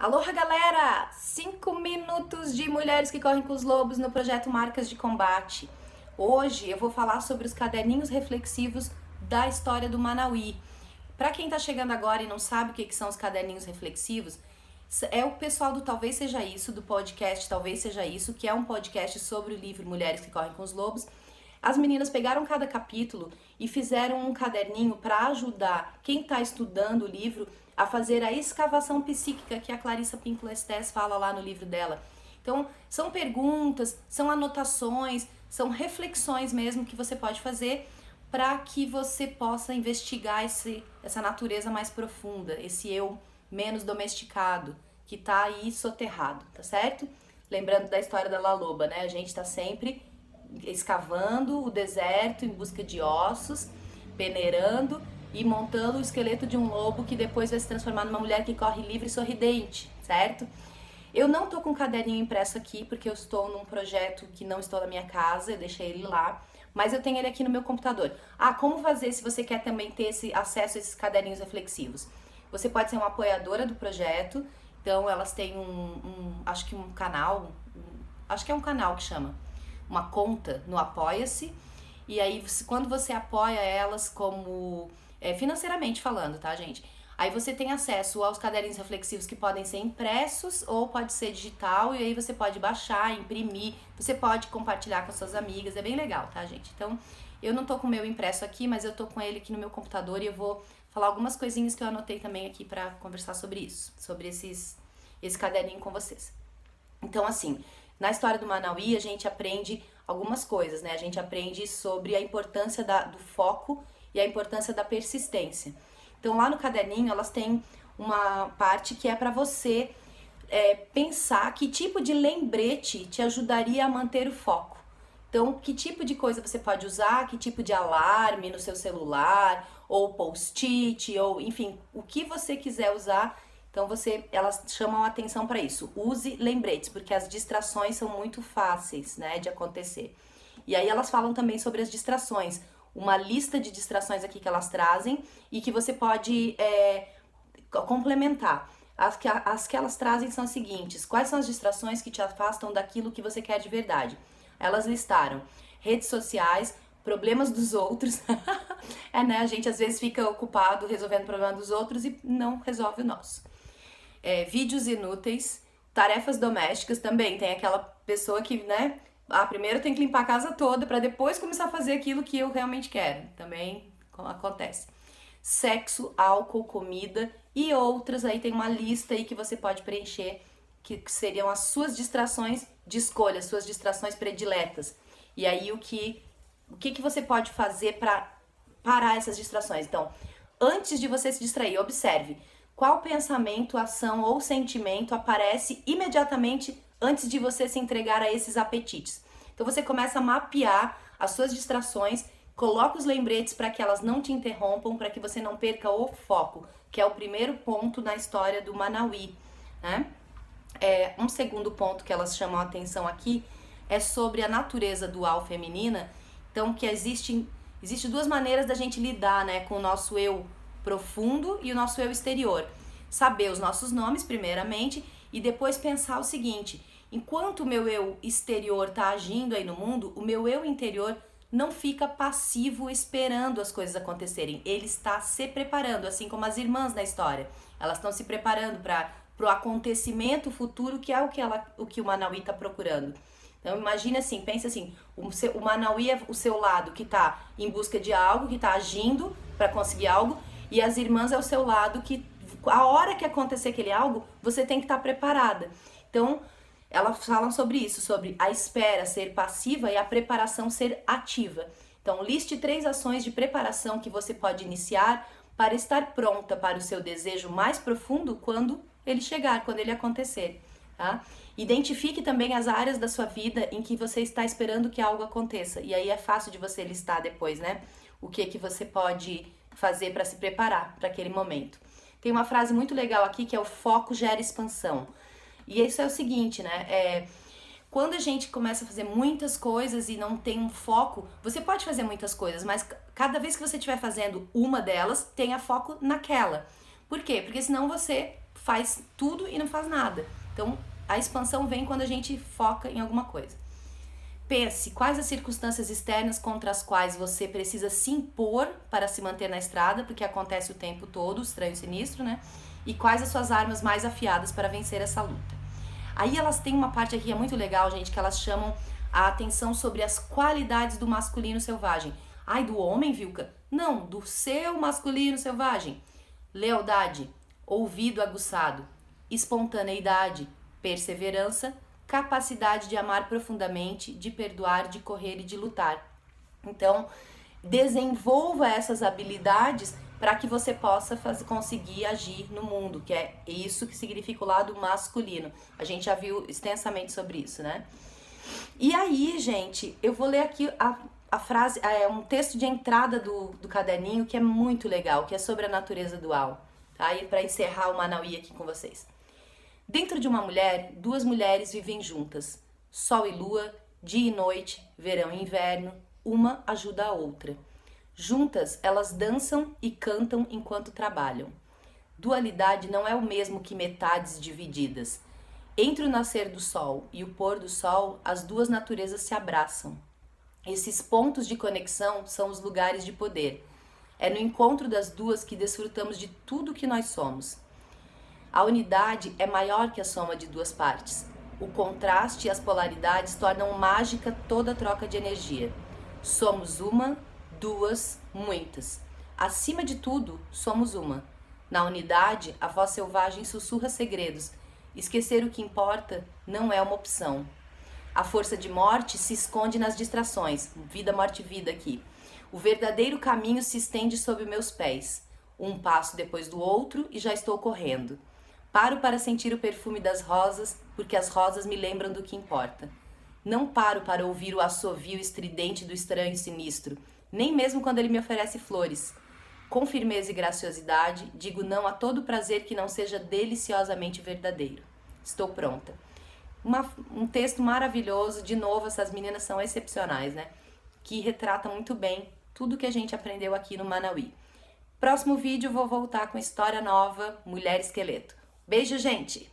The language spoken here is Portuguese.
Aloha, galera! 5 minutos de mulheres que correm com os lobos no projeto Marcas de Combate. Hoje eu vou falar sobre os caderninhos reflexivos da história do Manauí. Para quem tá chegando agora e não sabe o que são os caderninhos reflexivos, é o pessoal do Talvez Seja Isso, do podcast Talvez Seja Isso, que é um podcast sobre o livro Mulheres que Correm com os Lobos. As meninas pegaram cada capítulo e fizeram um caderninho para ajudar quem está estudando o livro a fazer a escavação psíquica que a Clarissa Pinkola Estés fala lá no livro dela. Então, são perguntas, são anotações, são reflexões mesmo que você pode fazer para que você possa investigar essa natureza mais profunda, esse eu menos domesticado, que está aí soterrado, tá certo? Lembrando da história da La Loba, né? A gente está sempre escavando o deserto em busca de ossos, peneirando e montando o esqueleto de um lobo que depois vai se transformar numa mulher que corre livre e sorridente, certo? Eu não tô com um caderninho impresso aqui porque eu estou num projeto que não estou na minha casa, eu deixei ele lá, mas eu tenho ele aqui no meu computador. Como fazer se você quer também ter esse acesso a esses caderninhos reflexivos? Você pode ser uma apoiadora do projeto, então elas têm acho que um canal, acho que é um canal que chama, uma conta no Apoia-se, e aí quando você apoia elas como financeiramente falando, tá, gente? Aí você tem acesso aos caderninhos reflexivos que podem ser impressos ou pode ser digital, e aí você pode baixar, imprimir, você pode compartilhar com as suas amigas, é bem legal, tá, gente? Então, eu não tô com o meu impresso aqui, mas eu tô com ele aqui no meu computador e eu vou falar algumas coisinhas que eu anotei também aqui pra conversar sobre isso, sobre esse caderninho com vocês. Então, assim, na história do Manauí, a gente aprende algumas coisas, né? A gente aprende sobre a importância do foco e a importância da persistência. Então, lá no caderninho, elas têm uma parte que é para você pensar que tipo de lembrete te ajudaria a manter o foco. Então, que tipo de coisa você pode usar, que tipo de alarme no seu celular, ou post-it, ou enfim, o que você quiser usar. Então, elas chamam a atenção para isso. Use lembretes, porque as distrações são muito fáceis, né, de acontecer. E aí elas falam também sobre as distrações. Uma lista de distrações aqui que elas trazem e que você pode complementar. As que elas trazem são as seguintes: quais são as distrações que te afastam daquilo que você quer de verdade? Elas listaram redes sociais, problemas dos outros. Né? A gente às vezes fica ocupado resolvendo o problema dos outros e não resolve o nosso. Vídeos inúteis, tarefas domésticas também. Tem aquela pessoa que, né? Primeiro eu tenho que limpar a casa toda para depois começar a fazer aquilo que eu realmente quero. Também acontece. Sexo, álcool, comida e outras. Aí tem uma lista aí que você pode preencher, que seriam as suas distrações de escolha, suas distrações prediletas. E aí o que você pode fazer para parar essas distrações? Então, antes de você se distrair, observe qual pensamento, ação ou sentimento aparece imediatamente antes de você se entregar a esses apetites. Então você começa a mapear as suas distrações, coloca os lembretes para que elas não te interrompam, para que você não perca o foco, que é o primeiro ponto na história do Manauí, né? Um segundo ponto que elas chamam a atenção aqui é sobre a natureza dual feminina. Então, que existe duas maneiras da gente lidar, né, com o nosso eu profundo e o nosso eu exterior. Saber os nossos nomes, primeiramente, e depois pensar o seguinte: enquanto o meu eu exterior está agindo aí no mundo, o meu eu interior não fica passivo esperando as coisas acontecerem. Ele está se preparando, assim como as irmãs na história. Elas estão se preparando para o acontecimento futuro, que é o que o Manauí está procurando. Então imagine assim, pense assim, o Manauí é o seu lado que está em busca de algo, que está agindo para conseguir algo, e as irmãs é o seu lado que a hora que acontecer aquele algo, você tem que estar preparada. Então, elas falam sobre isso, sobre a espera ser passiva e a preparação ser ativa. Então, liste 3 ações de preparação que você pode iniciar para estar pronta para o seu desejo mais profundo quando ele chegar, quando ele acontecer. Tá? Identifique também as áreas da sua vida em que você está esperando que algo aconteça. E aí é fácil de você listar depois, né? O que você pode fazer para se preparar para aquele momento. Tem uma frase muito legal aqui que é: o foco gera expansão. E isso é o seguinte, né? Quando a gente começa a fazer muitas coisas e não tem um foco, você pode fazer muitas coisas, mas cada vez que você estiver fazendo uma delas, tenha foco naquela. Por quê? Porque senão você faz tudo e não faz nada. Então, a expansão vem quando a gente foca em alguma coisa. Pense quais as circunstâncias externas contra as quais você precisa se impor para se manter na estrada, porque acontece o tempo todo, estranho e sinistro, né? E quais as suas armas mais afiadas para vencer essa luta. Aí elas têm uma parte aqui, é muito legal, gente, que elas chamam a atenção sobre as qualidades do masculino selvagem. Ai, do homem, Vilca? Não, do seu masculino selvagem. Lealdade, ouvido aguçado, espontaneidade, perseverança, capacidade de amar profundamente, de perdoar, de correr e de lutar. Então, desenvolva essas habilidades para que você possa conseguir agir no mundo, que é isso que significa o lado masculino. A gente já viu extensamente sobre isso, né? E aí, gente, eu vou ler aqui a frase, um texto de entrada do caderninho que é muito legal, que é sobre a natureza dual, tá? E para encerrar o Manauí aqui com vocês. Dentro de uma mulher, duas mulheres vivem juntas, sol e lua, dia e noite, verão e inverno, uma ajuda a outra. Juntas, elas dançam e cantam enquanto trabalham. Dualidade não é o mesmo que metades divididas. Entre o nascer do sol e o pôr do sol, as duas naturezas se abraçam. Esses pontos de conexão são os lugares de poder. É no encontro das duas que desfrutamos de tudo que nós somos. A unidade é maior que a soma de duas partes. O contraste e as polaridades tornam mágica toda troca de energia. Somos uma, duas, muitas. Acima de tudo, somos uma. Na unidade, a voz selvagem sussurra segredos. Esquecer o que importa não é uma opção. A força de morte se esconde nas distrações. Vida, morte, vida aqui. O verdadeiro caminho se estende sob meus pés. Um passo depois do outro e já estou correndo. Paro para sentir o perfume das rosas, porque as rosas me lembram do que importa. Não paro para ouvir o assovio estridente do estranho e sinistro, nem mesmo quando ele me oferece flores. Com firmeza e graciosidade, digo não a todo prazer que não seja deliciosamente verdadeiro. Estou pronta. Um texto maravilhoso, de novo, essas meninas são excepcionais, né? Que retrata muito bem tudo que a gente aprendeu aqui no Manauí. Próximo vídeo eu vou voltar com história nova, Mulher Esqueleto. Beijo, gente!